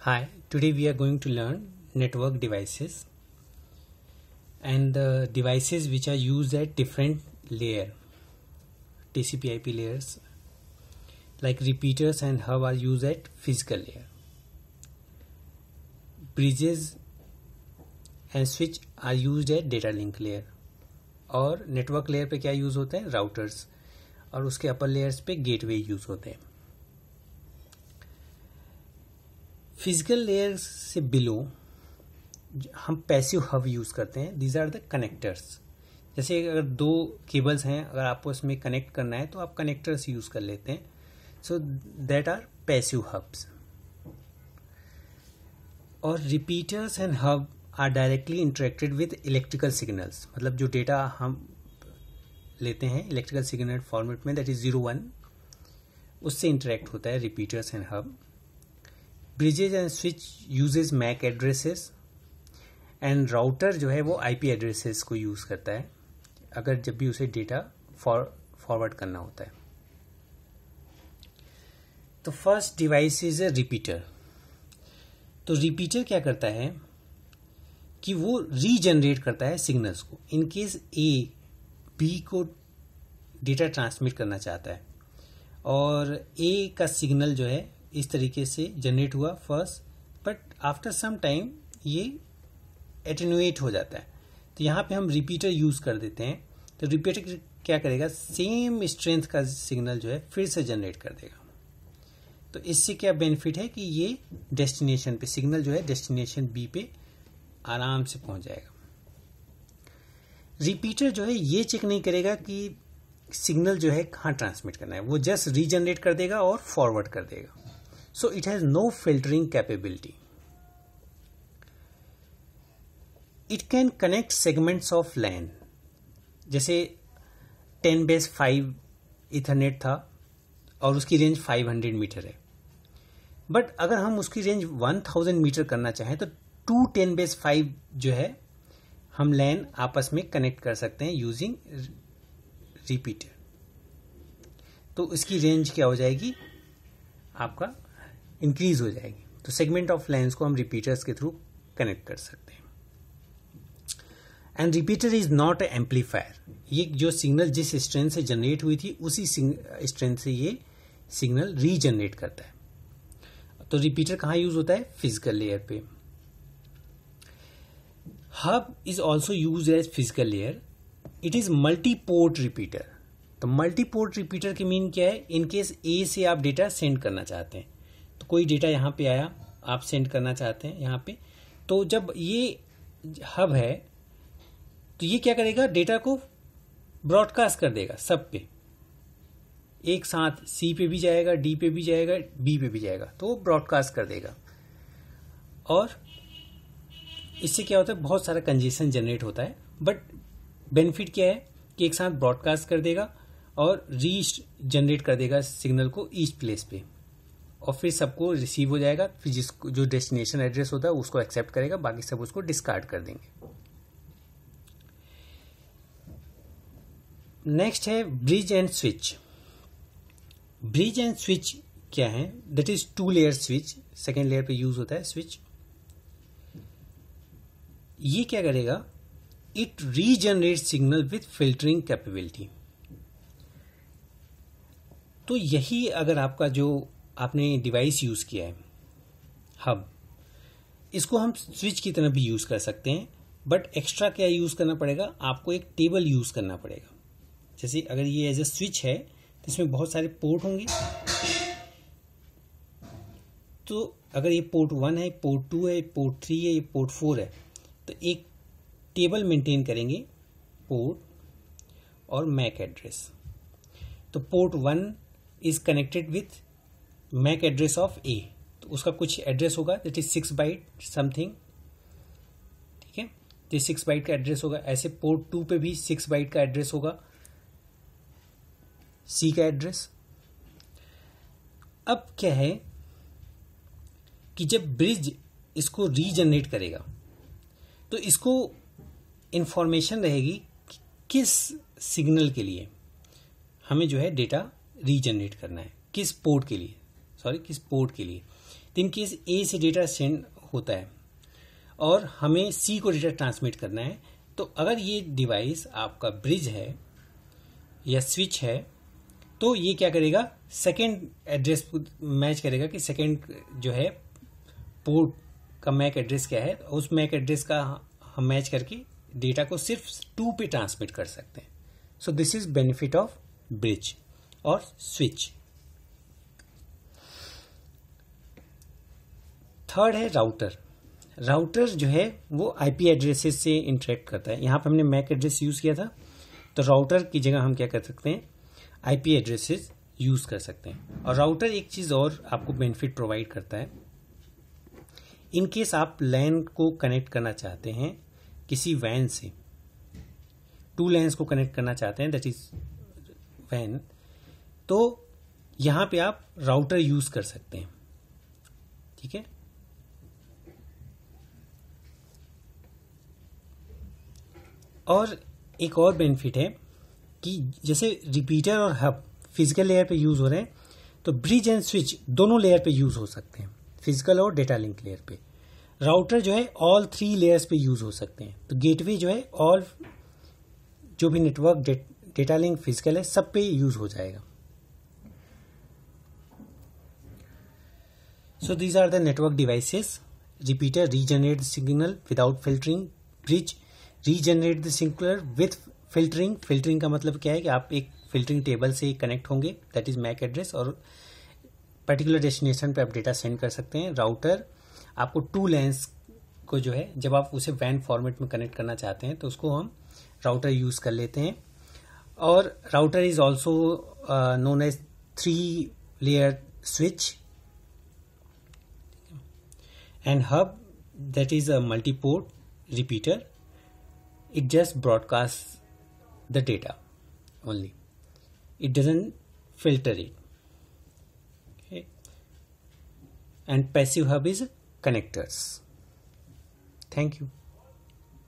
Hi, today we are going to learn network devices and the devices which are used at different layer, TCP/IP layers, like repeaters and hub are used at physical layer. Bridges and switch are used at data link layer और network layer पे क्या use होते हैं, routers, और उसके upper layers पे gateway use होते हैं. फिजिकल लेयर से बिलो हम पैसिव हब यूज करते हैं. These are the connectors. जैसे अगर दो केबल्स हैं, अगर आपको इसमें कनेक्ट करना है तो आप कनेक्टर्स यूज कर लेते हैं. So that are passive hubs. और repeaters and hub are directly interacted with electrical signals. मतलब जो डेटा हम लेते हैं इलेक्ट्रिकल सिग्नल फॉर्मेट में, दैट इज 0-1, उससे इंटरेक्ट होता है repeaters and hub. Bridges and switch uses MAC addresses and router जो है वो आईपी एड्रेसेस को यूज करता है अगर जब भी उसे डेटा फॉरवर्ड करना होता है. तो first device is a repeater. तो रिपीटर क्या करता है कि वो रीजनरेट करता है सिग्नल्स को. इन केस ए बी को डेटा ट्रांसमिट करना चाहता है और ए का सिग्नल जो है इस तरीके से जनरेट हुआ first, but after some time ये एटेन्यूएट हो जाता है. तो यहाँ पे हम रिपीटर यूज कर देते हैं. तो रिपीटर क्या करेगा, सेम स्ट्रेंथ का सिग्नल जो है फिर से जनरेट कर देगा. तो इससे क्या बेनिफिट है कि ये डेस्टिनेशन पे सिग्नल जो है डेस्टिनेशन बी पे आराम से पहुंच जाएगा. रिपीटर जो है ये चेक नहीं करेगा कि सिग्नल जो है कहाँ ट्रांसमिट करना है, वो जस्ट रीजनरेट कर देगा और फॉरवर्ड कर देगा. So it has no filtering capability. It can connect segments of LAN. जैसे 10/5 इथरनेट था और उसकी रेंज 500 मीटर है, बट अगर हम उसकी रेंज 1000 मीटर करना चाहें तो 2 10/5 जो है हम लैन आपस में कनेक्ट कर सकते हैं यूजिंग रिपीटर. तो इसकी रेंज क्या हो जाएगी, आपका इंक्रीज हो जाएगी. तो सेगमेंट ऑफ लाइन्स को हम रिपीटर्स के थ्रू कनेक्ट कर सकते हैं. And repeater is not A amplifier. ये जो सिग्नल जिस स्ट्रेंथ से जनरेट हुई थी उसी स्ट्रेंथ से ये सिग्नल रीजनरेट करता है. तो रिपीटर कहाँ यूज होता है, फिजिकल लेयर पे. Hub is also use as physical layer. It is multi port repeater. तो मल्टी पोर्ट रिपीटर की मीन क्या है, इनकेस ए से आप डेटा सेंड करना चाहते हैं, तो कोई डेटा यहाँ पे आया, आप सेंड करना चाहते हैं यहाँ पे, तो जब ये हब है तो ये क्या करेगा, डेटा को ब्रॉडकास्ट कर देगा सब पे एक साथ. सी पे भी जाएगा, डी पे भी जाएगा, बी पे भी जाएगा, तो वो ब्रॉडकास्ट कर देगा. और इससे क्या होता है, बहुत सारा कंजेशन जनरेट होता है, बट बेनिफिट क्या है कि एक साथ ब्रॉडकास्ट कर देगा और रीच जनरेट कर देगा सिग्नल को ईच प्लेस पे, और फिर सबको रिसीव हो जाएगा. फिर जिसको जो डेस्टिनेशन एड्रेस होता है उसको एक्सेप्ट करेगा, बाकी सब उसको डिस्कार्ड कर देंगे. नेक्स्ट है bridge and switch. Bridge and switch क्या है, that is 2 layer switch. Second layer पे यूज होता है स्विच. ये क्या करेगा, it regenerate signal with filtering capability. तो यही अगर आपका जो आपने डिवाइस यूज किया है हब, इसको हम स्विच की तरह भी यूज कर सकते हैं, बट एक्स्ट्रा क्या यूज करना पड़ेगा, आपको एक टेबल यूज करना पड़ेगा. जैसे अगर ये एज ए स्विच है तो इसमें बहुत सारे पोर्ट होंगे. तो अगर ये पोर्ट 1 है, पोर्ट 2 है, पोर्ट 3 है, ये पोर्ट 4 है, तो एक टेबल मेंटेन करेंगे पोर्ट और मैक एड्रेस. तो port 1 is connected with MAC address of A, तो उसका कुछ एड्रेस होगा, दैट इज 6 बाइट समथिंग. ठीक है, तो 6 बाइट का एड्रेस होगा. ऐसे पोर्ट 2 पे भी 6 बाइट का एड्रेस होगा, सी का एड्रेस. अब क्या है कि जब ब्रिज इसको रीजनरेट करेगा तो इसको इंफॉर्मेशन रहेगी कि किस सिग्नल के लिए हमें जो है डेटा रीजनरेट करना है, किस पोर्ट के लिए. तो इन केस ए से डेटा सेंड होता है और हमें सी को डेटा ट्रांसमिट करना है, तो अगर ये डिवाइस आपका ब्रिज है या स्विच है तो ये क्या करेगा, सेकेंड एड्रेस मैच करेगा कि सेकेंड जो है पोर्ट का मैक एड्रेस क्या है, उस मैक एड्रेस का हम मैच करके डेटा को सिर्फ 2 पे ट्रांसमिट कर सकते हैं। So this is benefit of bridge और स्विच। थर्ड है राउटर। राउटर जो है वो आईपी एड्रेसेस से इंटरेक्ट करता है। यहाँ पे हमने मैक एड्रेस यूज किया था, तो राउटर की जगह हम क्या कर सकते हैं, आईपी एड्रेसेस यूज कर सकते हैं। और राउटर एक चीज और आपको बेनिफिट प्रोवाइड करता है, इन केस आप लैन को कनेक्ट करना चाहते हैं किसी वैन से, 2 लैन्स को कनेक्ट करना चाहते हैं, दैट इज वैन, तो यहां पे आप राउटर यूज कर सकते हैं। ठीक है, और एक और बेनिफिट है कि जैसे रिपीटर और हब फिजिकल लेयर पे यूज हो रहे हैं, तो ब्रिज एंड स्विच दोनों लेयर पे यूज हो सकते हैं, फिजिकल और डेटा लिंक लेयर पे। राउटर जो है ऑल 3 लेयर्स पे यूज हो सकते हैं। तो गेटवे जो है ऑल जो भी नेटवर्क डेटा लिंक फिजिकल है सब पे यूज हो जाएगा। So these are the network devices. Repeater regenerate signal without filtering, bridge regenerate the signal with filtering. Filtering का मतलब क्या है कि आप एक फिल्टरिंग टेबल से कनेक्ट होंगे, दैट इज मैक एड्रेस, और पर्टिकुलर डेस्टिनेशन पे आप डेटा सेंड कर सकते हैं। राउटर आपको 2 लैन्स को जो है जब आप उसे वैन फॉर्मेट में कनेक्ट करना चाहते हैं तो उसको हम राउटर यूज कर लेते हैं। और router is also known as 3 layer switch, and hub that is a multiport repeater, it just broadcasts the data only, it doesn't filter it. Okay, and passive hub is connectors. Thank you.